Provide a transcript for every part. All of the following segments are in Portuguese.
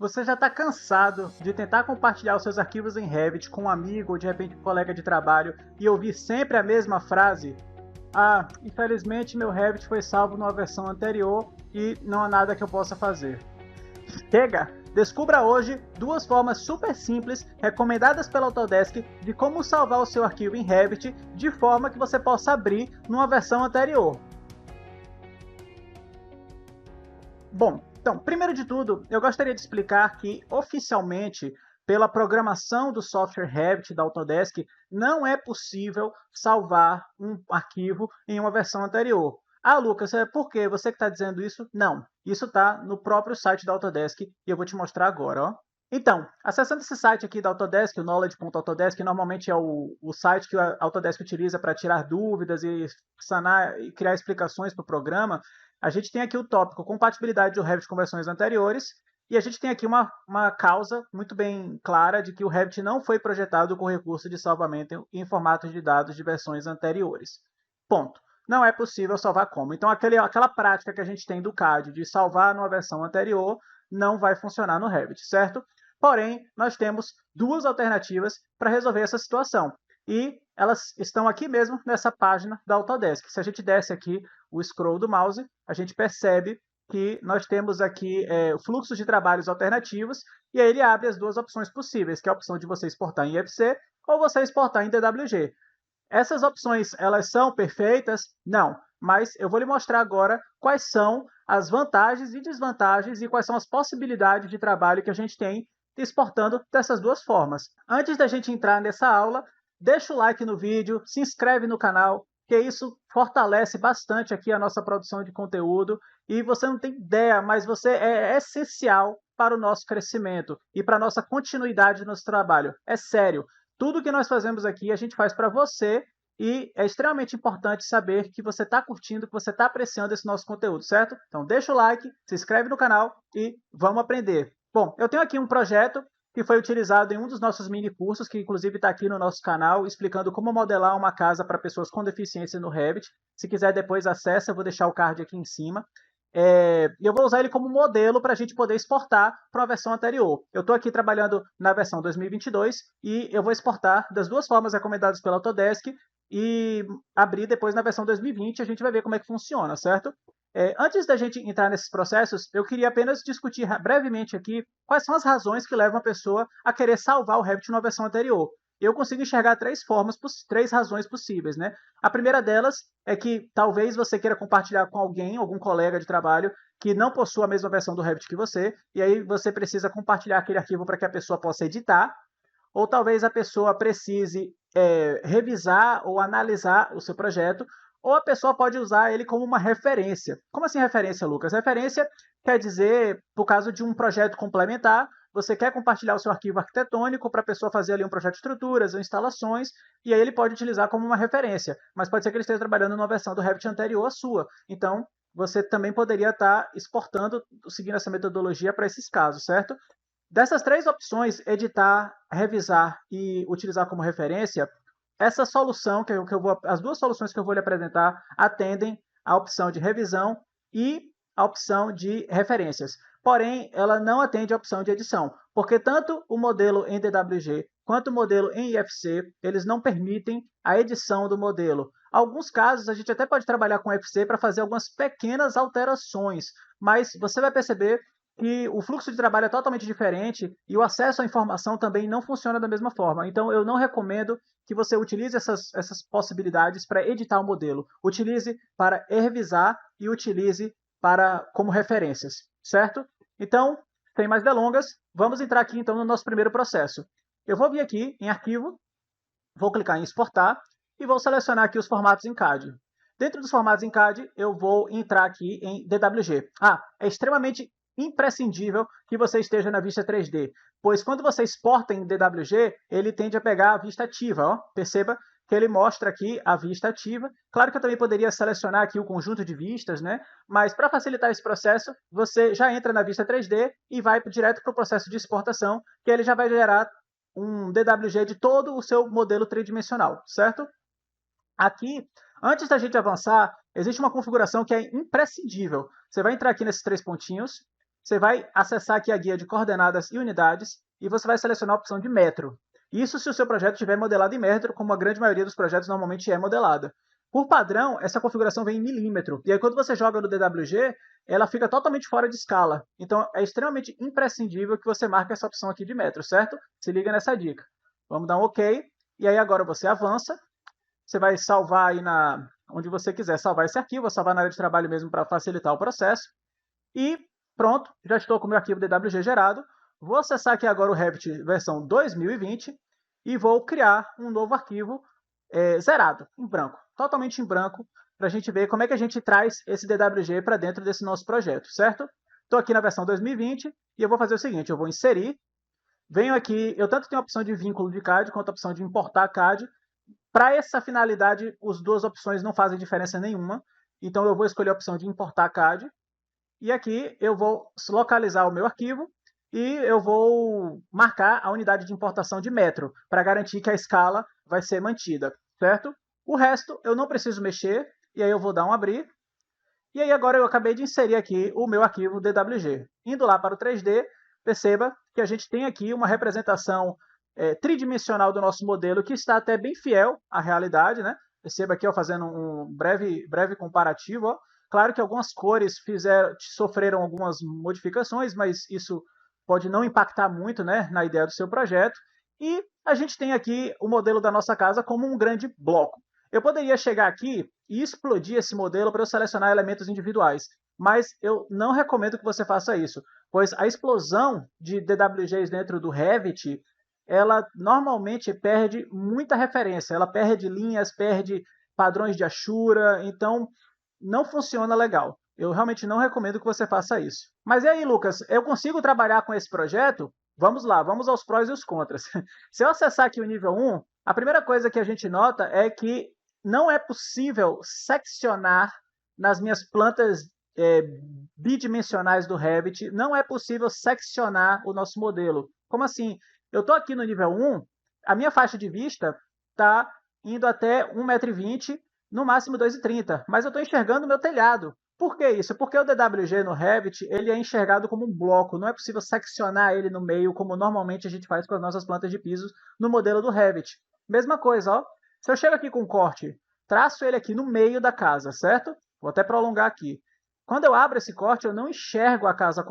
Você já está cansado de tentar compartilhar os seus arquivos em Revit com um amigo ou de repente um colega de trabalho e ouvir sempre a mesma frase? Ah, infelizmente meu Revit foi salvo numa versão anterior e não há nada que eu possa fazer. Chega! Descubra hoje duas formas super simples recomendadas pela Autodesk de como salvar o seu arquivo em Revit de forma que você possa abrir numa versão anterior. Bom, então, primeiro de tudo, eu gostaria de explicar que, oficialmente, pela programação do software Revit da Autodesk, não é possível salvar um arquivo em uma versão anterior. Ah, Lucas, por quê? Você que está dizendo isso? Não, isso está no próprio site da Autodesk e eu vou te mostrar agora, ó. Então, acessando esse site aqui da Autodesk, o knowledge.autodesk, que normalmente é o site que a Autodesk utiliza para tirar dúvidas e sanar e criar explicações para o programa, a gente tem aqui o tópico compatibilidade do Revit com versões anteriores, e a gente tem aqui uma causa muito bem clara de que o Revit não foi projetado com recurso de salvamento em formatos de dados de versões anteriores. Ponto. Não é possível salvar como. Então, aquela prática que a gente tem do CAD de salvar numa versão anterior não vai funcionar no Revit, certo? Porém, nós temos duas alternativas para resolver essa situação. E elas estão aqui mesmo nessa página da Autodesk. Se a gente desce aqui o scroll do mouse, a gente percebe que nós temos aqui fluxos de trabalhos alternativos, e aí ele abre as duas opções possíveis, que é a opção de você exportar em IFC ou você exportar em DWG. Essas opções, elas são perfeitas? Não, mas eu vou lhe mostrar agora quais são as vantagens e desvantagens e quais são as possibilidades de trabalho que a gente tem exportando dessas duas formas. Antes da gente entrar nessa aula, deixa o like no vídeo, se inscreve no canal, que isso fortalece bastante aqui a nossa produção de conteúdo e você não tem ideia, mas você é essencial para o nosso crescimento e para a nossa continuidade no nosso trabalho. É sério, tudo que nós fazemos aqui a gente faz para você e é extremamente importante saber que você está curtindo, que você está apreciando esse nosso conteúdo, certo? Então deixa o like, se inscreve no canal e vamos aprender. Bom, eu tenho aqui um projeto que foi utilizado em um dos nossos mini cursos, que inclusive está aqui no nosso canal, explicando como modelar uma casa para pessoas com deficiência no Revit. Se quiser depois acessa, eu vou deixar o card aqui em cima. E eu vou usar ele como modelo para a gente poder exportar para a versão anterior. Eu estou aqui trabalhando na versão 2022 e eu vou exportar das duas formas recomendadas pela Autodesk e abrir depois na versão 2020, a gente vai ver como é que funciona, certo? Antes da gente entrar nesses processos, eu queria apenas discutir brevemente aqui quais são as razões que levam a pessoa a querer salvar o Revit numa versão anterior. Eu consigo enxergar três razões possíveis, né? A primeira delas é que talvez você queira compartilhar com alguém, algum colega de trabalho, que não possua a mesma versão do Revit que você, e aí você precisa compartilhar aquele arquivo para que a pessoa possa editar, ou talvez a pessoa precise revisar ou analisar o seu projeto, ou a pessoa pode usar ele como uma referência. Como assim referência, Lucas? Referência quer dizer, por caso de um projeto complementar, você quer compartilhar o seu arquivo arquitetônico para a pessoa fazer ali um projeto de estruturas ou instalações, e aí ele pode utilizar como uma referência. Mas pode ser que ele esteja trabalhando numa versão do Revit anterior à sua. Então, você também poderia estar exportando, seguindo essa metodologia para esses casos, certo? Dessas três opções, editar, revisar e utilizar como referência, essa solução as duas soluções que eu vou lhe apresentar atendem à opção de revisão e à opção de referências. Porém, ela não atende à opção de edição, porque tanto o modelo em DWG quanto o modelo em IFC, eles não permitem a edição do modelo. Em alguns casos, a gente até pode trabalhar com IFC para fazer algumas pequenas alterações, mas você vai perceber que o fluxo de trabalho é totalmente diferente e o acesso à informação também não funciona da mesma forma. Então, eu não recomendo que você utilize essas possibilidades para editar o modelo. Utilize para revisar e utilize como referências, certo? Então, sem mais delongas, vamos entrar aqui então no nosso primeiro processo. Eu vou vir aqui em Arquivo, vou clicar em Exportar e vou selecionar aqui os formatos em CAD. Dentro dos formatos em CAD, eu vou entrar aqui em DWG. É extremamente imprescindível que você esteja na vista 3D, pois quando você exporta em DWG, ele tende a pegar a vista ativa. Ó. Perceba que ele mostra aqui a vista ativa. Claro que eu também poderia selecionar aqui o conjunto de vistas, né? Mas para facilitar esse processo, você já entra na vista 3D e vai direto para o processo de exportação, que ele já vai gerar um DWG de todo o seu modelo tridimensional, certo? Aqui, antes da gente avançar, existe uma configuração que é imprescindível. Você vai entrar aqui nesses três pontinhos você vai acessar aqui a guia de coordenadas e unidades e você vai selecionar a opção de metro. Isso se o seu projeto estiver modelado em metro, como a grande maioria dos projetos normalmente é modelada. Por padrão, essa configuração vem em milímetro. E aí, quando você joga no DWG, ela fica totalmente fora de escala. Então, é extremamente imprescindível que você marque essa opção aqui de metro, certo? Se liga nessa dica. Vamos dar um OK. E aí, agora você avança. Você vai salvar aí onde você quiser salvar esse arquivo. Vou salvar na área de trabalho mesmo para facilitar o processo. E pronto, já estou com o meu arquivo DWG gerado. Vou acessar aqui agora o Revit versão 2020 e vou criar um novo arquivo zerado, em branco, totalmente em branco, para a gente ver como é que a gente traz esse DWG para dentro desse nosso projeto, certo? Estou aqui na versão 2020 e eu vou fazer o seguinte, eu vou inserir, venho aqui, eu tanto tenho a opção de vínculo de CAD quanto a opção de importar CAD. Para essa finalidade, as duas opções não fazem diferença nenhuma, então eu vou escolher a opção de importar CAD, e aqui eu vou localizar o meu arquivo e eu vou marcar a unidade de importação de metro, para garantir que a escala vai ser mantida, certo? O resto eu não preciso mexer, e aí eu vou dar um abrir. E aí agora eu acabei de inserir aqui o meu arquivo DWG. Indo lá para o 3D, perceba que a gente tem aqui uma representação tridimensional do nosso modelo, que está até bem fiel à realidade, né? Perceba aqui, ó, fazendo um breve comparativo, ó. Claro que algumas cores sofreram algumas modificações, mas isso pode não impactar muito, né, na ideia do seu projeto. E a gente tem aqui o modelo da nossa casa como um grande bloco. Eu poderia chegar aqui e explodir esse modelo para eu selecionar elementos individuais, mas eu não recomendo que você faça isso, pois a explosão de DWGs dentro do Revit, ela normalmente perde muita referência, ela perde linhas, perde padrões de achura, então não funciona legal. Eu realmente não recomendo que você faça isso. Mas e aí, Lucas, eu consigo trabalhar com esse projeto? Vamos lá, vamos aos prós e os contras. Se eu acessar aqui o nível 1, a primeira coisa que a gente nota é que não é possível seccionar nas minhas plantas bidimensionais do Revit, não é possível seccionar o nosso modelo. Como assim? Eu estou aqui no nível 1, a minha faixa de vista está indo até 1,20 m, no máximo 2,30 m, mas eu estou enxergando o meu telhado. Por que isso? Porque o DWG no Revit ele é enxergado como um bloco, não é possível seccionar ele no meio, como normalmente a gente faz com as nossas plantas de pisos no modelo do Revit. Mesma coisa, ó. Se eu chego aqui com um corte, traço ele aqui no meio da casa, certo? Vou até prolongar aqui. Quando eu abro esse corte, eu não enxergo a casa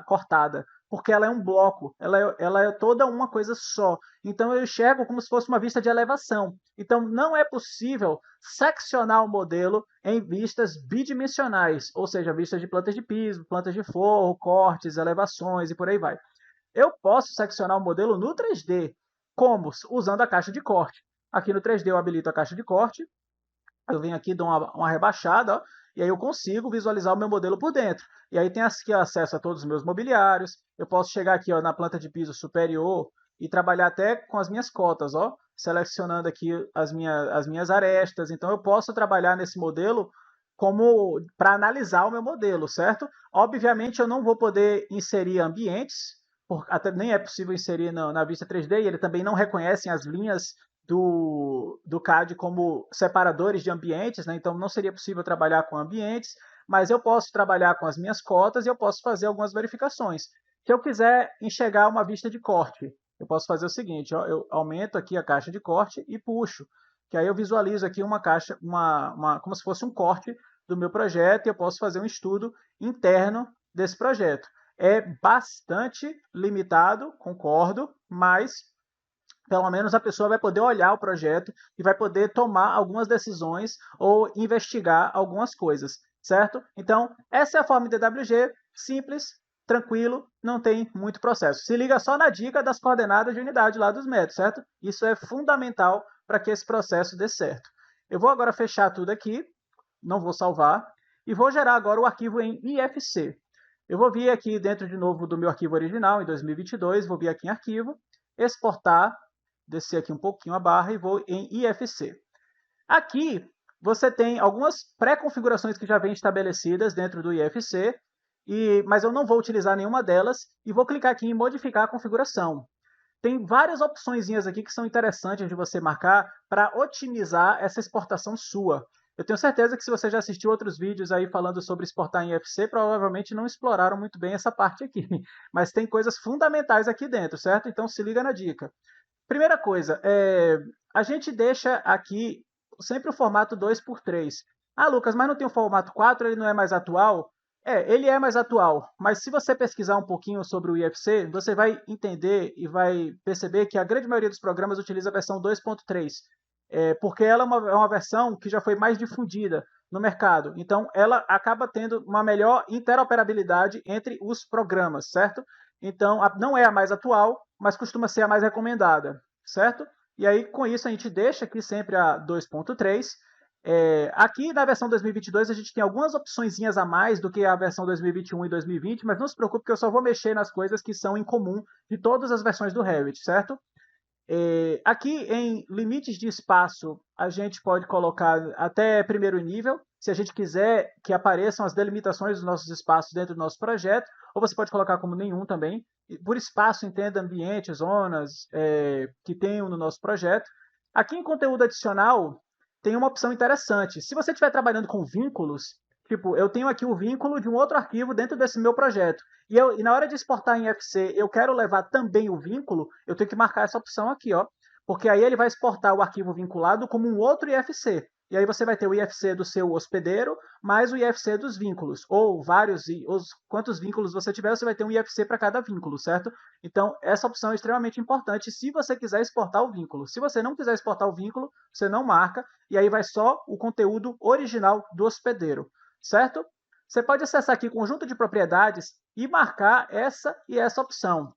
cortada, porque ela é um bloco, ela é toda uma coisa só. Então eu enxergo como se fosse uma vista de elevação. Então não é possível seccionar o modelo em vistas bidimensionais, ou seja, vistas de plantas de piso, plantas de forro, cortes, elevações e por aí vai. Eu posso seccionar o modelo no 3D, como? Usando a caixa de corte. Aqui no 3D eu habilito a caixa de corte, eu venho aqui, dou uma rebaixada, ó, e aí eu consigo visualizar o meu modelo por dentro. E aí tem aqui acesso a todos os meus mobiliários. Eu posso chegar aqui, ó, na planta de piso superior e trabalhar até com as minhas cotas, ó, selecionando aqui as minhas arestas. Então eu posso trabalhar nesse modelo como para analisar o meu modelo, certo? Obviamente eu não vou poder inserir ambientes, até nem é possível inserir na vista 3D, e ele também não reconhece as linhas do CAD como separadores de ambientes, né? Então não seria possível trabalhar com ambientes, mas eu posso trabalhar com as minhas cotas e eu posso fazer algumas verificações. Se eu quiser enxergar uma vista de corte, eu posso fazer o seguinte, ó, eu aumento aqui a caixa de corte e puxo, que aí eu visualizo aqui uma caixa, como se fosse um corte do meu projeto, e eu posso fazer um estudo interno desse projeto. É bastante limitado, concordo, mas pelo menos a pessoa vai poder olhar o projeto e vai poder tomar algumas decisões ou investigar algumas coisas, certo? Então, essa é a forma de DWG, simples, tranquilo, não tem muito processo. Se liga só na dica das coordenadas de unidade lá dos metros, certo? Isso é fundamental para que esse processo dê certo. Eu vou agora fechar tudo aqui, não vou salvar, e vou gerar agora o arquivo em IFC. Eu vou vir aqui dentro de novo do meu arquivo original, em 2022, vou vir aqui em arquivo, exportar, descer aqui um pouquinho a barra e vou em IFC. Aqui você tem algumas pré-configurações que já vêm estabelecidas dentro do IFC, mas eu não vou utilizar nenhuma delas e vou clicar aqui em modificar a configuração. Tem várias opções aqui que são interessantes de você marcar para otimizar essa exportação sua. Eu tenho certeza que se você já assistiu outros vídeos aí falando sobre exportar em IFC, provavelmente não exploraram muito bem essa parte aqui. Mas tem coisas fundamentais aqui dentro, certo? Então se liga na dica. Primeira coisa, a gente deixa aqui sempre o formato 2x3. Ah, Lucas, mas não tem o formato 4, ele não é mais atual? Ele é mais atual, mas se você pesquisar um pouquinho sobre o IFC, você vai entender e vai perceber que a grande maioria dos programas utiliza a versão 2.3, porque ela é uma versão que já foi mais difundida no mercado. Então, ela acaba tendo uma melhor interoperabilidade entre os programas, certo? Então, não é a mais atual, mas costuma ser a mais recomendada, certo? E aí, com isso, a gente deixa aqui sempre a 2.3. Aqui na versão 2022 a gente tem algumas opçõezinhas a mais do que a versão 2021 e 2020, mas não se preocupe que eu só vou mexer nas coisas que são em comum de todas as versões do Revit, certo? Aqui em limites de espaço, a gente pode colocar até primeiro nível, se a gente quiser que apareçam as delimitações dos nossos espaços dentro do nosso projeto, ou você pode colocar como nenhum também. Por espaço, entenda ambientes, zonas que tenham no nosso projeto. Aqui em conteúdo adicional, tem uma opção interessante. Se você estiver trabalhando com vínculos, tipo, eu tenho aqui o vínculo de um outro arquivo dentro desse meu projeto, e na hora de exportar em FC, eu quero levar também o vínculo, eu tenho que marcar essa opção aqui, ó, porque aí ele vai exportar o arquivo vinculado como um outro IFC. E aí você vai ter o IFC do seu hospedeiro, mais o IFC dos vínculos, ou vários, quantos vínculos você tiver, você vai ter um IFC para cada vínculo, certo? Então, essa opção é extremamente importante se você quiser exportar o vínculo. Se você não quiser exportar o vínculo, você não marca, e aí vai só o conteúdo original do hospedeiro, certo? Você pode acessar aqui o conjunto de propriedades e marcar essa e essa opção,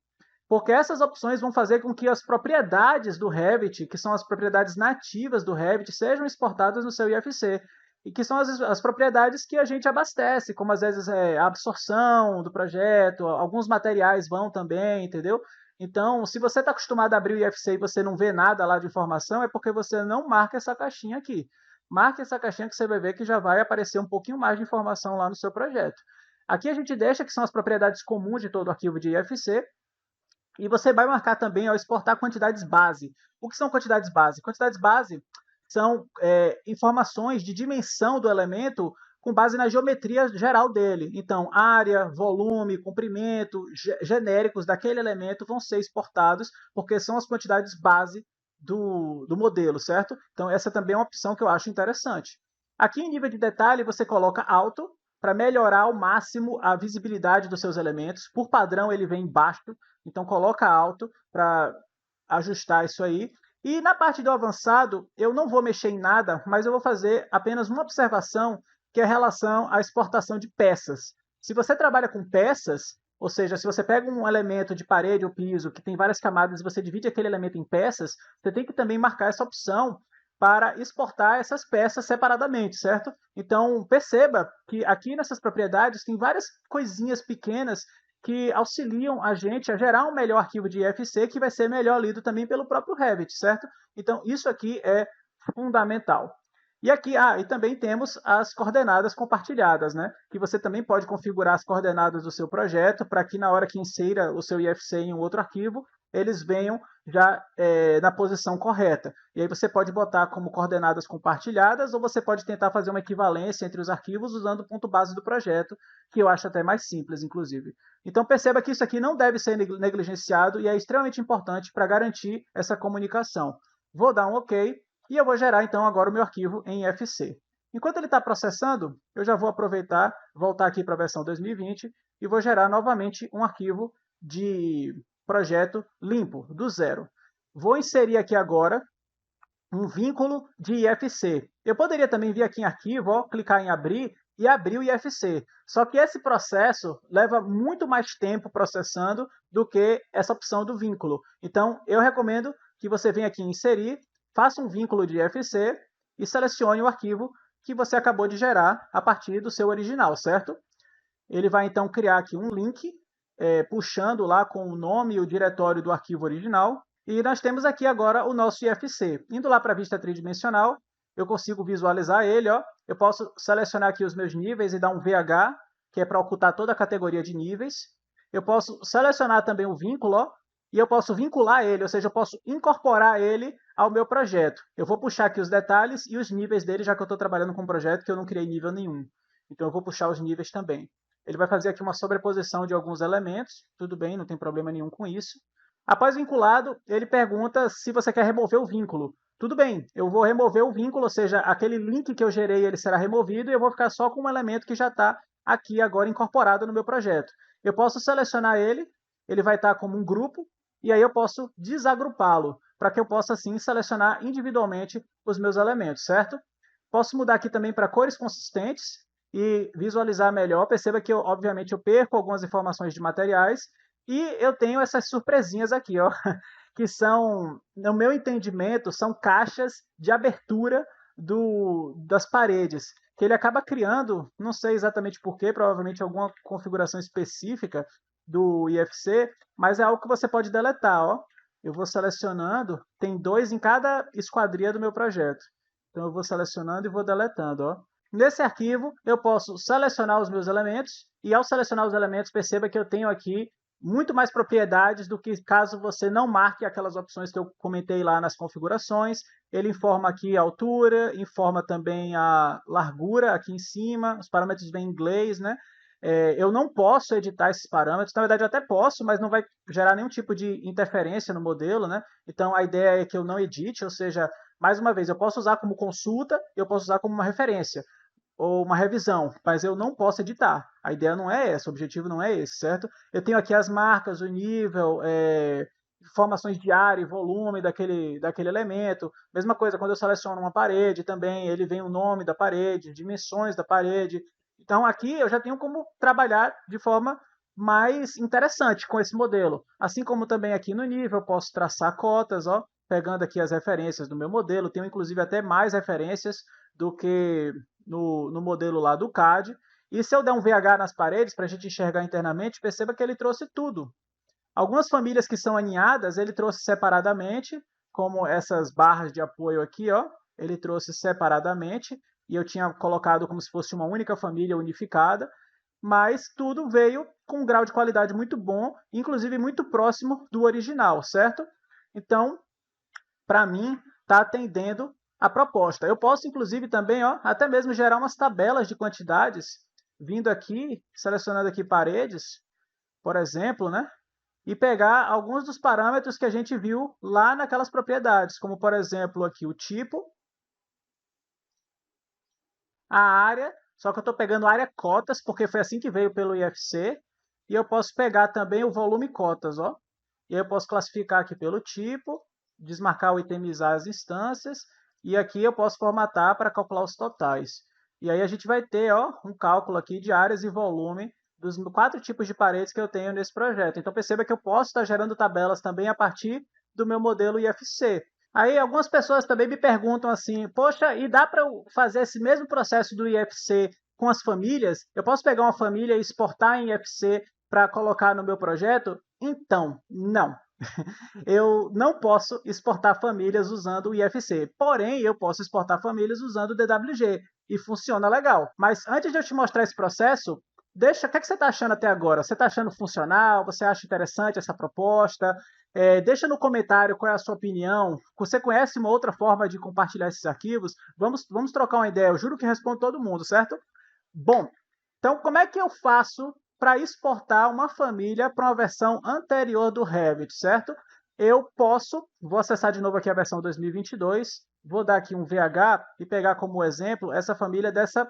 porque essas opções vão fazer com que as propriedades do Revit, que são as propriedades nativas do Revit, sejam exportadas no seu IFC, e que são as propriedades que a gente abastece, como às vezes a absorção do projeto, alguns materiais vão também, entendeu? Então, se você está acostumado a abrir o IFC e você não vê nada lá de informação, é porque você não marca essa caixinha aqui. Marque essa caixinha que você vai ver que já vai aparecer um pouquinho mais de informação lá no seu projeto. Aqui a gente deixa que são as propriedades comuns de todo o arquivo de IFC, e você vai marcar também ao exportar quantidades base. O que são quantidades base? Quantidades base são informações de dimensão do elemento com base na geometria geral dele. Então, área, volume, comprimento, genéricos daquele elemento vão ser exportados, porque são as quantidades base do modelo, certo? Então, essa também é uma opção que eu acho interessante. Aqui em nível de detalhe, você coloca alto, para melhorar ao máximo a visibilidade dos seus elementos. Por padrão, ele vem baixo, então coloca alto para ajustar isso aí. E na parte do avançado, eu não vou mexer em nada, mas eu vou fazer apenas uma observação, que é a relação à exportação de peças. Se você trabalha com peças, ou seja, se você pega um elemento de parede ou piso que tem várias camadas e você divide aquele elemento em peças, você tem que também marcar essa opção para exportar essas peças separadamente, certo? Então, perceba que aqui nessas propriedades tem várias coisinhas pequenas que auxiliam a gente a gerar um melhor arquivo de IFC que vai ser melhor lido também pelo próprio Revit, certo? Então, isso aqui é fundamental. E aqui, e também temos as coordenadas compartilhadas, né? Que você também pode configurar as coordenadas do seu projeto para que na hora que insira o seu IFC em um outro arquivo, eles venham já na posição correta. E aí você pode botar como coordenadas compartilhadas ou você pode tentar fazer uma equivalência entre os arquivos usando o ponto base do projeto, que eu acho até mais simples, inclusive. Então perceba que isso aqui não deve ser negligenciado e é extremamente importante para garantir essa comunicação. Vou dar um OK e eu vou gerar então agora o meu arquivo em IFC. Enquanto ele está processando, eu já vou aproveitar, voltar aqui para a versão 2020 e vou gerar novamente um arquivo de projeto limpo, do zero. Vou inserir aqui agora um vínculo de IFC. Eu poderia também vir aqui em arquivo, clicar em abrir e abrir o IFC. Só que esse processo leva muito mais tempo processando do que essa opção do vínculo. Então, eu recomendo que você venha aqui em inserir, faça um vínculo de IFC e selecione o arquivo que você acabou de gerar a partir do seu original, certo? Ele vai então criar aqui um link puxando lá com o nome e o diretório do arquivo original. E nós temos aqui agora o nosso IFC. Indo lá para a vista tridimensional, eu consigo visualizar ele. Ó. Eu posso selecionar aqui os meus níveis e dar um VH, que é para ocultar toda a categoria de níveis. Eu posso selecionar também o vínculo, ó, e eu posso vincular ele, ou seja, eu posso incorporar ele ao meu projeto. Eu vou puxar aqui os detalhes e os níveis dele, já que eu estou trabalhando com um projeto que eu não criei nível nenhum. Então eu vou puxar os níveis também. Ele vai fazer aqui uma sobreposição de alguns elementos, tudo bem, não tem problema nenhum com isso. Após vinculado, ele pergunta se você quer remover o vínculo. Tudo bem, eu vou remover o vínculo, ou seja, aquele link que eu gerei ele será removido e eu vou ficar só com um elemento que já está aqui agora incorporado no meu projeto. Eu posso selecionar ele, ele vai estar como um grupo, e aí eu posso desagrupá-lo, para que eu possa assim selecionar individualmente os meus elementos, certo? Posso mudar aqui também para cores consistentes e visualizar melhor. Perceba que, obviamente, eu perco algumas informações de materiais e eu tenho essas surpresinhas aqui, ó, que são, no meu entendimento, são caixas de abertura das paredes, que ele acaba criando, não sei exatamente porquê, provavelmente alguma configuração específica do IFC, mas é algo que você pode deletar, ó. Eu vou selecionando, tem 2 em cada esquadria do meu projeto. Então eu vou selecionando e vou deletando, ó. Nesse arquivo, eu posso selecionar os meus elementos, e ao selecionar os elementos, perceba que eu tenho aqui muito mais propriedades do que caso você não marque aquelas opções que eu comentei lá nas configurações. Ele informa aqui a altura, informa também a largura aqui em cima, os parâmetros vêm em inglês, né? Eu não posso editar esses parâmetros, na verdade eu até posso, mas não vai gerar nenhum tipo de interferência no modelo, né? Então a ideia é que eu não edite, ou seja, mais uma vez, eu posso usar como consulta, eu posso usar como uma referência ou uma revisão, mas eu não posso editar. A ideia não é essa, o objetivo não é esse, certo? Eu tenho aqui as marcas, o nível, informações de área e volume daquele elemento. Mesma coisa, quando eu seleciono uma parede também, ele vem o nome da parede, dimensões da parede. Então aqui eu já tenho como trabalhar de forma mais interessante com esse modelo. Assim como também aqui no nível, eu posso traçar cotas, ó, pegando aqui as referências do meu modelo. Tenho inclusive até mais referências do que no modelo lá do CAD. E se eu der um VH nas paredes, para a gente enxergar internamente, perceba que ele trouxe tudo. Algumas famílias que são aninhadas, ele trouxe separadamente, como essas barras de apoio aqui, ó, ele trouxe separadamente, e eu tinha colocado como se fosse uma única família unificada, mas tudo veio com um grau de qualidade muito bom, inclusive muito próximo do original, certo? Então, para mim, está atendendo a proposta. Eu posso, inclusive, também, ó, até mesmo gerar umas tabelas de quantidades, vindo aqui, selecionando aqui paredes, por exemplo, né? E pegar alguns dos parâmetros que a gente viu lá naquelas propriedades, como, por exemplo, aqui o tipo, a área, só que eu estou pegando área cotas, porque foi assim que veio pelo IFC, e eu posso pegar também o volume cotas, ó. E aí eu posso classificar aqui pelo tipo, desmarcar ou itemizar as instâncias, e aqui eu posso formatar para calcular os totais. E aí a gente vai ter, ó, um cálculo aqui de áreas e volume dos 4 tipos de paredes que eu tenho nesse projeto. Então perceba que eu posso estar gerando tabelas também a partir do meu modelo IFC. Aí algumas pessoas também me perguntam assim, poxa, e dá para eu fazer esse mesmo processo do IFC com as famílias? Eu posso pegar uma família e exportar em IFC para colocar no meu projeto? Então, não. Eu não posso exportar famílias usando o IFC, porém eu posso exportar famílias usando o DWG e funciona legal. Mas antes de eu te mostrar esse processo, deixa, o que, é que você está achando até agora? Você está achando funcional? Você acha interessante essa proposta? Deixa no comentário qual é a sua opinião. Você conhece uma outra forma de compartilhar esses arquivos? Vamos trocar uma ideia. Eu juro que respondo todo mundo, certo? Bom, então como é que eu faço para exportar uma família para uma versão anterior do Revit, certo? Eu posso, vou acessar de novo aqui a versão 2022, vou dar aqui um VH e pegar como exemplo essa família dessa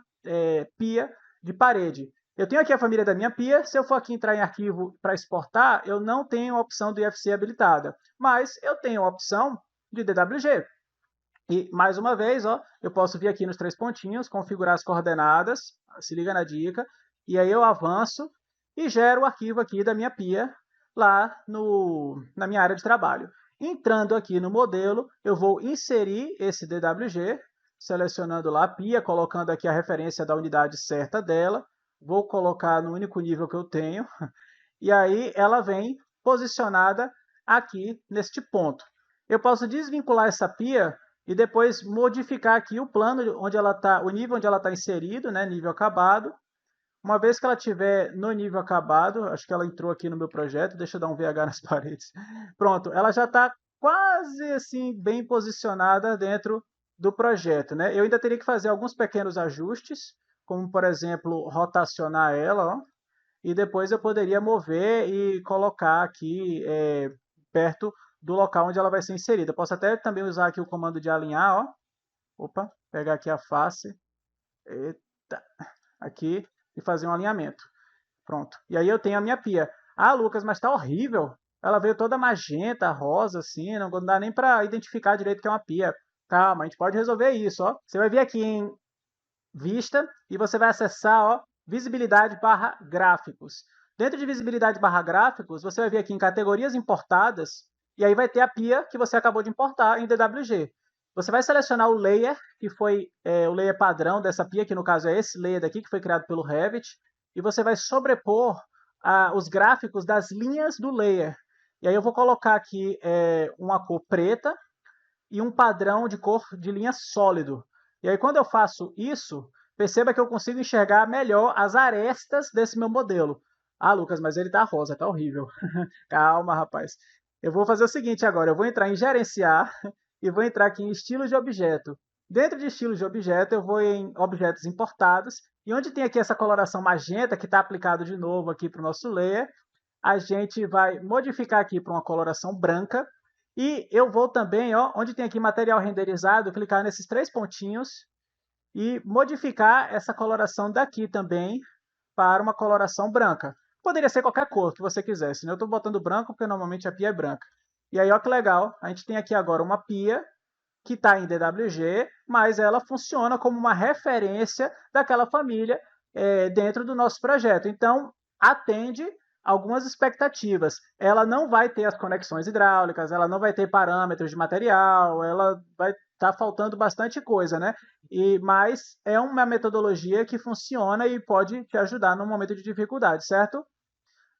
pia de parede. Eu tenho aqui a família da minha pia, se eu for aqui entrar em arquivo para exportar, eu não tenho a opção do IFC habilitada, mas eu tenho a opção de DWG. E, mais uma vez, ó, eu posso vir aqui nos 3 pontinhos, configurar as coordenadas, se liga na dica, e aí eu avanço e gero o arquivo aqui da minha pia lá na minha área de trabalho. Entrando aqui no modelo, eu vou inserir esse DWG, selecionando lá a pia, colocando aqui a referência da unidade certa dela, vou colocar no único nível que eu tenho, e aí ela vem posicionada aqui neste ponto. Eu posso desvincular essa pia e depois modificar aqui o plano onde ela tá, o nível onde ela está inserido, né, nível acabado. Uma vez que ela estiver no nível acabado, acho que ela entrou aqui no meu projeto, deixa eu dar um VH nas paredes. Pronto, ela já está quase assim bem posicionada dentro do projeto, né? Eu ainda teria que fazer alguns pequenos ajustes, como por exemplo rotacionar ela, ó, e depois eu poderia mover e colocar aqui perto do local onde ela vai ser inserida. Posso até também usar aqui o comando de alinhar, ó. Opa, pegar aqui a face, eita, aqui e fazer um alinhamento. Pronto. E aí eu tenho a minha pia. Ah, Lucas, mas tá horrível. Ela veio toda magenta, rosa, assim, não dá nem para identificar direito que é uma pia. Calma, a gente pode resolver isso, ó. Você vai vir aqui em Vista e você vai acessar, ó, visibilidade barra gráficos. Dentro de visibilidade barra gráficos, você vai vir aqui em categorias importadas e aí vai ter a pia que você acabou de importar em DWG. Você vai selecionar o layer, que foi o layer padrão dessa pia, que no caso é esse layer daqui, que foi criado pelo Revit, e você vai sobrepor os gráficos das linhas do layer. E aí eu vou colocar aqui uma cor preta e um padrão de cor de linha sólido. E aí quando eu faço isso, perceba que eu consigo enxergar melhor as arestas desse meu modelo. Ah, Lucas, mas ele tá rosa, tá horrível. Calma, rapaz. Eu vou fazer o seguinte agora, eu vou entrar em gerenciar e vou entrar aqui em estilos de objeto. Dentro de estilos de objeto, eu vou em objetos importados, e onde tem aqui essa coloração magenta, que está aplicado de novo aqui para o nosso layer, a gente vai modificar aqui para uma coloração branca, e eu vou também, ó, onde tem aqui material renderizado, clicar nesses três pontinhos e modificar essa coloração daqui também para uma coloração branca. Poderia ser qualquer cor que você quisesse, né? Eu estou botando branco porque normalmente a pia é branca. E aí, ó que legal, a gente tem aqui agora uma pia que está em DWG, mas ela funciona como uma referência daquela família dentro do nosso projeto. Então, atende algumas expectativas. Ela não vai ter as conexões hidráulicas, ela não vai ter parâmetros de material, ela vai estar faltando bastante coisa, né? Mas é uma metodologia que funciona e pode te ajudar no momento de dificuldade, certo?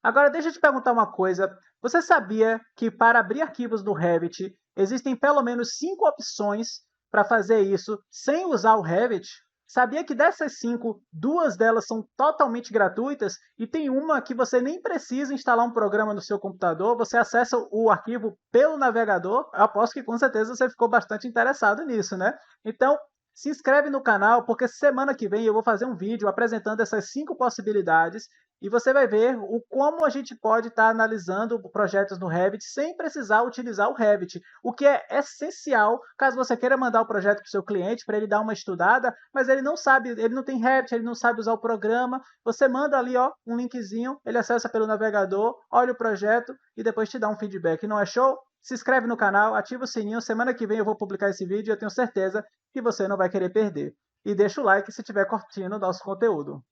Agora, deixa eu te perguntar uma coisa. Você sabia que para abrir arquivos do Revit, existem pelo menos 5 opções para fazer isso sem usar o Revit? Sabia que dessas 5, 2 delas são totalmente gratuitas e tem uma que você nem precisa instalar um programa no seu computador, você acessa o arquivo pelo navegador? Eu aposto que com certeza você ficou bastante interessado nisso, né? Então, se inscreve no canal, porque semana que vem eu vou fazer um vídeo apresentando essas 5 possibilidades e você vai ver como a gente pode estar analisando projetos no Revit sem precisar utilizar o Revit, o que é essencial caso você queira mandar o projeto para o seu cliente para ele dar uma estudada, mas ele não sabe, ele não tem Revit, ele não sabe usar o programa. Você manda ali, ó, um linkzinho, ele acessa pelo navegador, olha o projeto e depois te dá um feedback. Não é show? Se inscreve no canal, ativa o sininho. Semana que vem eu vou publicar esse vídeo e eu tenho certeza que você não vai querer perder. E deixa o like se estiver curtindo o nosso conteúdo.